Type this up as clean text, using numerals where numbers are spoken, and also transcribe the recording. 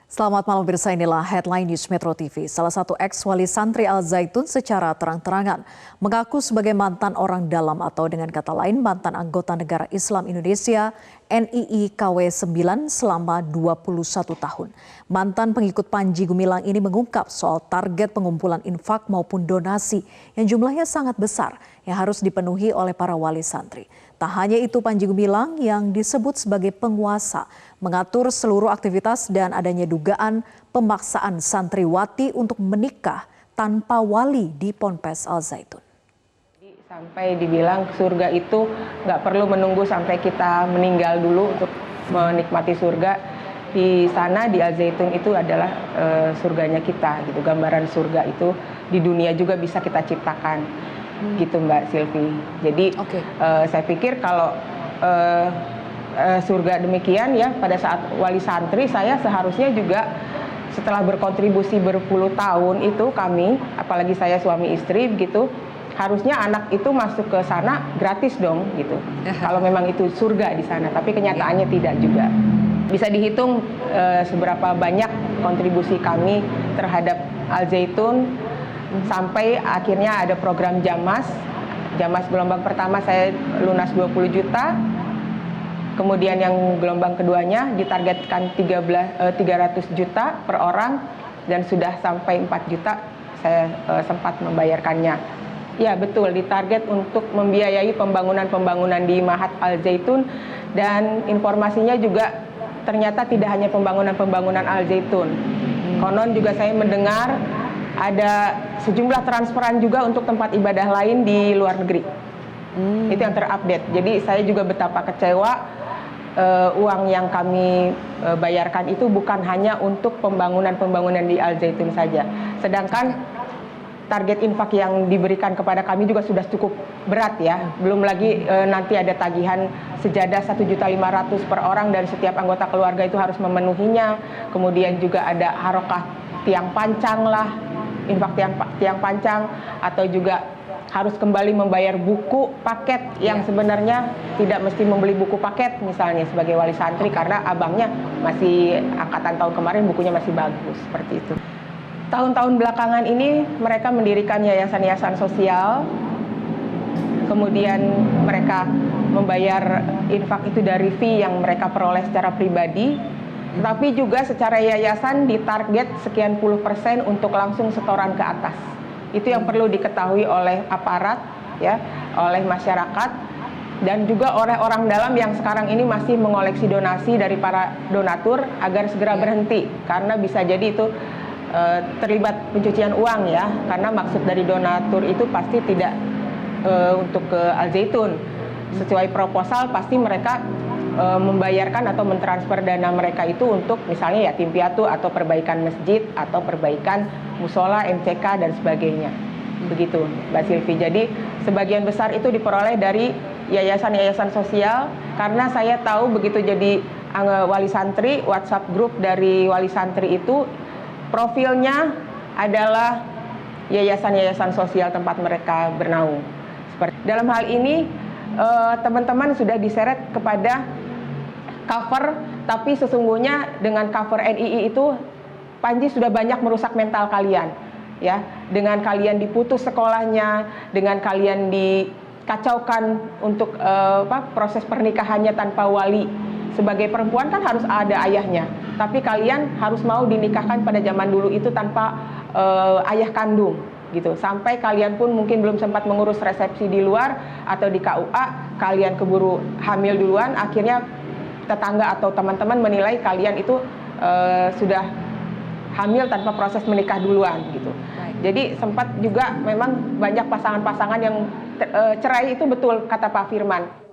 Selamat malam pemirsa, inilah Headline News Metro TV. Salah satu ex-wali santri Al Zaitun secara terang-terangan mengaku sebagai mantan orang dalam atau dengan kata lain mantan anggota Negara Islam Indonesia NII KW 9 selama 21 tahun. Mantan pengikut Panji Gumilang ini mengungkap soal target pengumpulan infak maupun donasi yang jumlahnya sangat besar yang harus dipenuhi oleh para wali santri. Tak hanya itu, Panji Gumilang yang disebut sebagai penguasa mengatur seluruh aktivitas dan adanya dugaan pemaksaan santriwati untuk menikah tanpa wali di Ponpes Al Zaitun. Sampai dibilang surga itu nggak perlu menunggu sampai kita meninggal dulu untuk menikmati surga. Di sana di Al Zaitun itu adalah surganya kita, gitu. Gambaran surga itu di dunia juga bisa kita ciptakan, gitu Mbak Silvi. Jadi saya pikir kalau surga demikian ya, pada saat wali santri saya seharusnya juga setelah berkontribusi berpuluh tahun itu kami, apalagi saya suami istri begitu, harusnya anak itu masuk ke sana gratis dong gitu. Kalau memang itu surga di sana, tapi kenyataannya tidak juga. Bisa dihitung seberapa banyak kontribusi kami terhadap Al Zaitun sampai akhirnya ada program Jamas. Jamas gelombang pertama saya lunas 20 juta. Kemudian yang gelombang keduanya ditargetkan 300 juta per orang dan sudah sampai 4 juta saya sempat membayarkannya. Ya betul, ditarget untuk membiayai pembangunan-pembangunan di Mahat Al Zaitun, dan informasinya juga ternyata tidak hanya pembangunan-pembangunan Al Zaitun. Konon juga saya mendengar ada sejumlah transferan juga untuk tempat ibadah lain di luar negeri. Itu yang terupdate. Jadi saya juga betapa kecewa. Uang yang kami bayarkan itu bukan hanya untuk pembangunan-pembangunan di Al Zaitun saja. Sedangkan target infak yang diberikan kepada kami juga sudah cukup berat ya. Belum lagi nanti ada tagihan sejadah 1.500.000 per orang dan setiap anggota keluarga itu harus memenuhinya. Kemudian juga ada harokah tiang pancang lah, infak tiang pancang, atau juga harus kembali membayar buku paket yang sebenarnya tidak mesti membeli buku paket misalnya sebagai wali santri karena abangnya masih angkatan tahun kemarin, bukunya masih bagus, seperti itu. Tahun-tahun belakangan ini mereka mendirikan yayasan-yayasan sosial, kemudian mereka membayar infak itu dari fee yang mereka peroleh secara pribadi, tapi juga secara yayasan ditarget sekian puluh % untuk langsung setoran ke atas. Itu yang perlu diketahui oleh aparat, ya, oleh masyarakat, dan juga oleh orang dalam yang sekarang ini masih mengoleksi donasi dari para donatur agar segera berhenti, karena bisa jadi itu terlibat pencucian uang ya, karena maksud dari donatur itu pasti tidak untuk ke Al Zaitun. Sesuai proposal pasti mereka membayarkan atau mentransfer dana mereka itu untuk misalnya yatim piatu atau perbaikan masjid atau perbaikan musola, MCK dan sebagainya. Begitu Mbak Silvi. Jadi sebagian besar itu diperoleh dari yayasan-yayasan sosial, karena saya tahu begitu jadi wali santri, WhatsApp grup dari wali santri itu profilnya adalah yayasan-yayasan sosial tempat mereka bernaung. Dalam hal ini teman-teman sudah diseret kepada cover, tapi sesungguhnya dengan cover NII itu Panji sudah banyak merusak mental kalian, ya. Dengan kalian diputus sekolahnya, dengan kalian dikacaukan untuk proses pernikahannya tanpa wali. Sebagai perempuan kan harus ada ayahnya, tapi kalian harus mau dinikahkan pada zaman dulu itu tanpa ayah kandung, gitu. Sampai kalian pun mungkin belum sempat mengurus resepsi di luar atau di KUA, kalian keburu hamil duluan, akhirnya tetangga atau teman-teman menilai kalian itu sudah hamil tanpa proses menikah duluan, gitu. Jadi sempat juga memang banyak pasangan-pasangan yang cerai, itu betul kata Pak Firman.